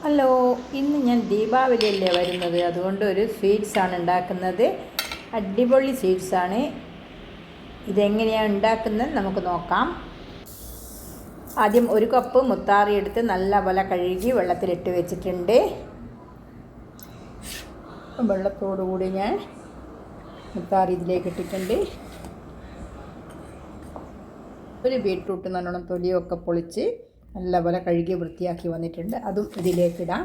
Hello, ഇന്ന് ഞാൻ ദീപാവലിയല്ലേ വരുന്നത്, അതുകൊണ്ട് ഒരു സ്വീറ്റ്സാണ് ഉണ്ടാക്കുന്നത്. അടിപൊളി സ്വീറ്റ്സാണ്. ഇതെങ്ങനെയാണ് ഉണ്ടാക്കുന്നത് നമുക്ക് നോക്കാം. ആദ്യം ഒരു കപ്പ് മുത്താറി എടുത്ത് നല്ലപോലെ കഴുകി വെള്ളത്തിലിട്ട് വെച്ചിട്ടുണ്ട്. വെള്ളത്തോടു കൂടി ഞാൻ മുത്താറി ഇതിലേക്ക് ഇട്ടിട്ടുണ്ട്. ഒരു ബീട്രൂട്ട് നല്ലോണം തൊലിയൊക്കെ പൊളിച്ച് നല്ലപോലെ കഴുകി വൃത്തിയാക്കി വന്നിട്ടുണ്ട്. അതും ഇതിലേക്കിടാം.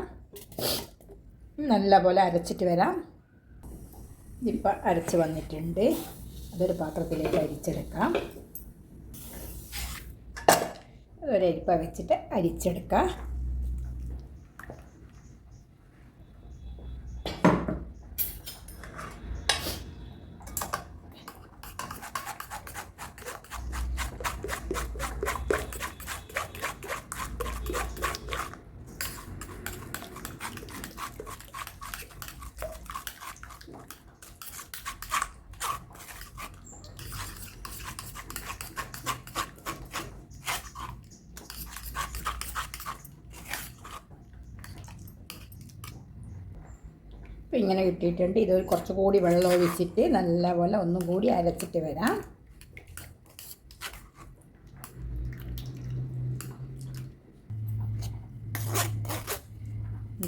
നല്ലപോലെ അരച്ചിട്ട് വരാം. ഇപ്പം അരച്ച് വന്നിട്ടുണ്ട്. അതൊരു പാത്രത്തിലേക്ക് അരിച്ചെടുക്കാം. ഒരരിപ്പ വെച്ചിട്ട് അരിച്ചെടുക്കാം. ഇങ്ങനെ കിട്ടിയിട്ടുണ്ട്. ഇത് കുറച്ചുകൂടി വെള്ളം ഒഴിച്ചിട്ട് നല്ലപോലെ ഒന്നും കൂടി അരച്ചിട്ട് വരാം.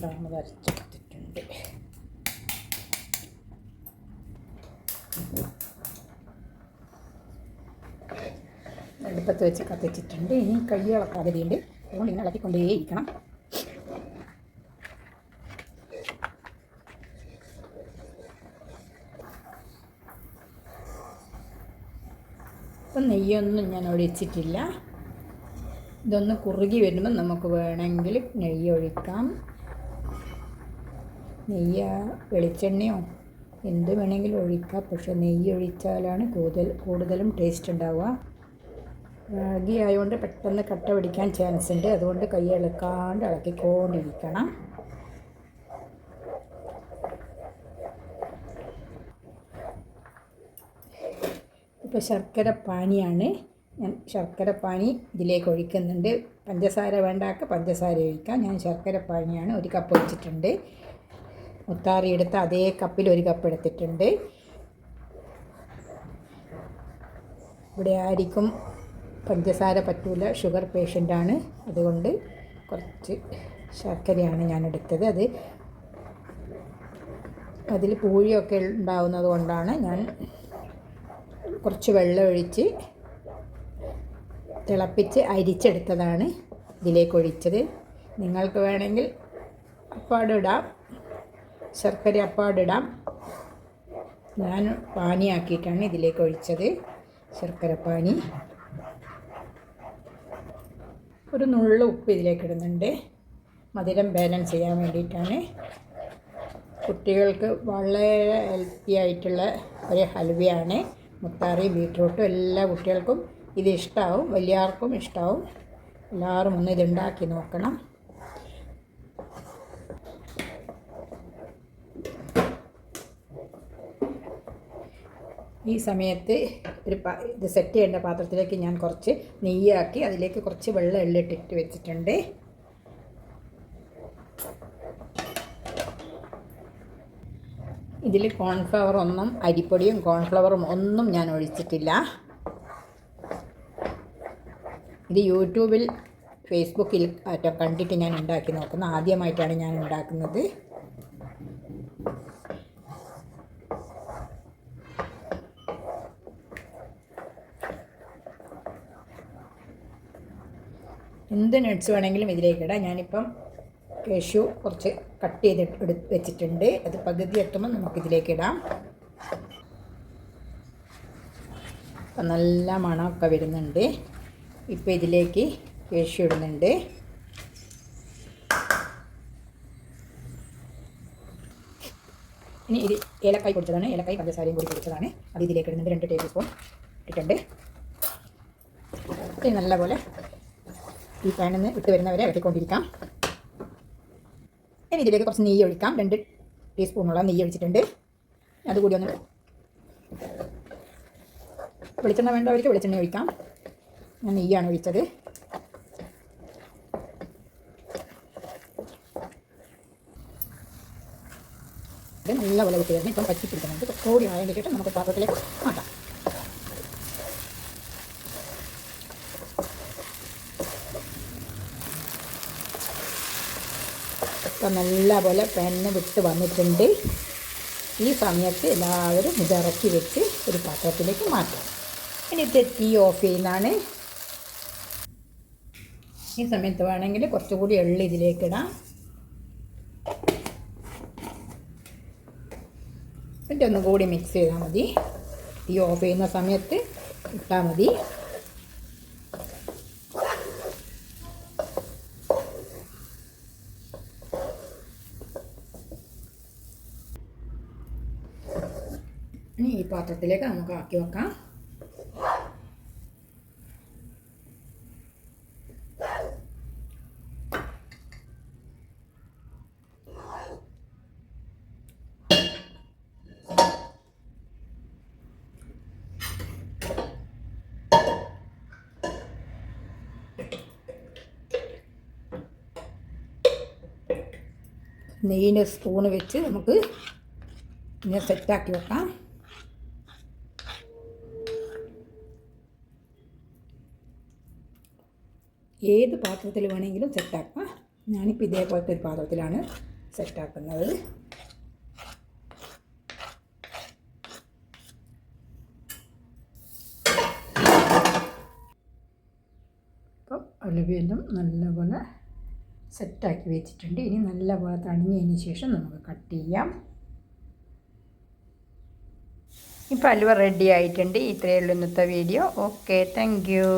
നമ്മൾ അരച്ചെടുത്തിട്ടുണ്ട്. അടുപ്പത്ത് വെച്ച് കത്തിച്ചിട്ടുണ്ട്. ഇനി കയ്യുകളൊക്കെ അകതിയുണ്ട്, അതുകൊണ്ട് ഇങ്ങനെ ഇളക്കിക്കൊണ്ടേയിരിക്കണം. ഇപ്പം നെയ്യൊന്നും ഞാൻ ഒഴിച്ചിട്ടില്ല. ഇതൊന്ന് കുറുകി വരുമ്പോൾ നമുക്ക് വേണമെങ്കിൽ നെയ്യ് ഒഴിക്കാം. നെയ്യ് വെളിച്ചെണ്ണയോ എന്ത് വേണമെങ്കിലും ഒഴിക്കാം. പക്ഷെ നെയ്യ് ഒഴിച്ചാലാണ് കൂടുതലും ടേസ്റ്റ് ഉണ്ടാവുക. റാഗി ആയതുകൊണ്ട് പെട്ടെന്ന് കട്ട പിടിക്കാൻ ചാൻസ് ഉണ്ട്. അതുകൊണ്ട് കൈ ഇളക്കാണ്ട് ഇളക്കിക്കൊണ്ടിരിക്കണം. ഇപ്പോൾ ശർക്കര പാനിയാണ്. ഞാൻ ശർക്കര പാനി ഇതിലേക്ക് ഒഴിക്കുന്നുണ്ട്. പഞ്ചസാര വേണ്ടാക്ക പഞ്ചസാര ഒഴിക്കാം. ഞാൻ ശർക്കര പാനിയാണ്. ഒരു കപ്പ് ഒഴിച്ചിട്ടുണ്ട്. മുത്താറി എടുത്ത അതേ കപ്പിൽ ഒരു കപ്പ് എടുത്തിട്ടുണ്ട്. ഇവിടെ ആർക്കും പഞ്ചസാര പറ്റൂല, ഷുഗർ പേഷ്യൻ്റാണ്. അതുകൊണ്ട് കുറച്ച് ശർക്കരയാണ് ഞാൻ എടുത്തത്. അതിൽ പൂഴിയൊക്കെ ഉണ്ടാവുന്നത് കൊണ്ടാണ് ഞാൻ കുറച്ച് വെള്ളം ഒഴിച്ച് തിളപ്പിച്ച് അരിച്ചെടുത്തതാണ് ഇതിലേക്ക് ഒഴിച്ചത്. നിങ്ങൾക്ക് വേണമെങ്കിൽ അപ്പാടിടാം, ശർക്കര അപ്പാടിടാം. ഞാൻ പാനിയാക്കിയിട്ടാണ് ഇതിലേക്ക് ഒഴിച്ചത്, ശർക്കര പാനി. ഒരു നുള്ളു ഉപ്പ് ഇതിലേക്ക് ഇടുന്നുണ്ട്, മധുരം ബാലൻസ് ചെയ്യാൻ വേണ്ടിയിട്ടാണ്. കുട്ടികൾക്ക് വളരെ ഹെൽത്തി ആയിട്ടുള്ള ഒരു ഹൽവയാണ്. മുത്താറി ബീട്രൂട്ടും എല്ലാ കുട്ടികൾക്കും ഇത് ഇഷ്ടമാവും, വലിയവർക്കും ഇഷ്ടമാവും. എല്ലാവരും ഒന്ന് ഇതുണ്ടാക്കി നോക്കണം. ഈ സമയത്ത് ഇത് സെറ്റ് ചെയ്യേണ്ട പാത്രത്തിലേക്ക് ഞാൻ കുറച്ച് നെയ്യാക്കി അതിലേക്ക് കുറച്ച് വെള്ളം എള്ളിട്ടിട്ട് വെച്ചിട്ടുണ്ട്. ഇതിൽ കോൺഫ്ലവർ ഒന്നും, അരിപ്പൊടിയും കോൺഫ്ലവറും ഒന്നും ഞാൻ ഒഴിച്ചിട്ടില്ല. ഇത് യൂട്യൂബിൽ ഫേസ്ബുക്കിൽ കണ്ടിട്ട് ഞാൻ ഉണ്ടാക്കി നോക്കുന്നത്. ആദ്യമായിട്ടാണ് ഞാൻ ഉണ്ടാക്കുന്നത്. എന്ത് നട്ട്സ് വേണമെങ്കിലും ഇതിലേക്ക് ഇടാം. ഞാനിപ്പം കാഷ്യൂ കുറച്ച് കട്ട് ചെയ്ത് വെച്ചിട്ടുണ്ട്. അത് പകുതി എത്തുമ്പോൾ നമുക്കിതിലേക്ക് ഇടാം. അപ്പം നല്ല മണമൊക്കെ വരുന്നുണ്ട്. ഇപ്പോൾ ഇതിലേക്ക് കാഷ്യൂ ഇടുന്നുണ്ട്. ഇനി ഇത് ഏലക്കായ് പൊടിച്ചതാണ്, ഏലക്കായ് പഞ്ചസാരയും കൂടി പൊടിച്ചതാണ്. അത് ഇതിലേക്ക് ഇടുന്നുണ്ട്. 2 ടേബിൾ സ്പൂൺ ഇട്ടിട്ടുണ്ട്. ഇനി നല്ലപോലെ ഈ പാനിൽ നിന്ന് ഇട്ട് വരുന്നവരെ ഇളക്കിക്കൊണ്ടിരിക്കാം. ഇനി ഇതിലേക്ക് കുറച്ച് നെയ്യ് ഒഴിക്കാം. 2 ടീസ്പൂണോളം നെയ്യ് ഒഴിച്ചിട്ടുണ്ട്. അതുകൂടി ഒന്ന് വെളിച്ചെണ്ണ വേണ്ടവർക്ക് വെളിച്ചെണ്ണ ഒഴിക്കാം. ഞാൻ നെയ്യാണ് ഒഴിച്ചത്. ഇത് നല്ലപോലെ വിട്ട് വരുന്നത് ഇപ്പം പറ്റി പിടിക്കുന്നുണ്ട്. കൂടി ആയതിന് ശേഷം നമുക്ക് പാത്രത്തിലേക്ക് മാറ്റാം. ഇപ്പം നല്ലപോലെ പാനിന് വിട്ട് വന്നിട്ടുണ്ട്. ഈ സമയത്ത് എല്ലാവരും ഇതിറക്കി വെച്ച് ഒരു പാത്രത്തിലേക്ക് മാറ്റാം. ഇനി തീ ഓഫ് ചെയ്യുന്നതാണ്. ഈ സമയത്ത് വേണമെങ്കിൽ കുറച്ചുകൂടി എള്ള് ഇതിലേക്കിടാം. എന്നിട്ട് ഒന്നും കൂടി മിക്സ് ചെയ്താൽ മതി. തീ ഓഫ് ചെയ്യുന്ന സമയത്ത് ഇട്ടാൽ മതി. ഇനി ഈ പാത്രത്തിലേക്ക് നമുക്ക് ആക്കി വെക്കാം. നെയ്യിൻ്റെ സ്പൂണ് വെച്ച് നമുക്ക് ഇങ്ങനെ സെറ്റാക്കി വെക്കാം. ഏത് പാത്രത്തിൽ വേണമെങ്കിലും സെറ്റാക്കാം. ഞാനിപ്പോൾ ഇതേപോലത്തെ ഒരു പാത്രത്തിലാണ് സെറ്റാക്കുന്നത്. അപ്പം അലുവയെല്ലാം നല്ലപോലെ സെറ്റാക്കി വെച്ചിട്ടുണ്ട്. ഇനി നല്ലപോലെ തണിഞ്ഞതിന് ശേഷം നമുക്ക് കട്ട് ചെയ്യാം. ഇപ്പോൾ അലുവ റെഡി ആയിട്ടുണ്ട്. ഇത്രയേ ഉള്ളൂ ഇന്നത്തെ വീഡിയോ. Okay, thank you.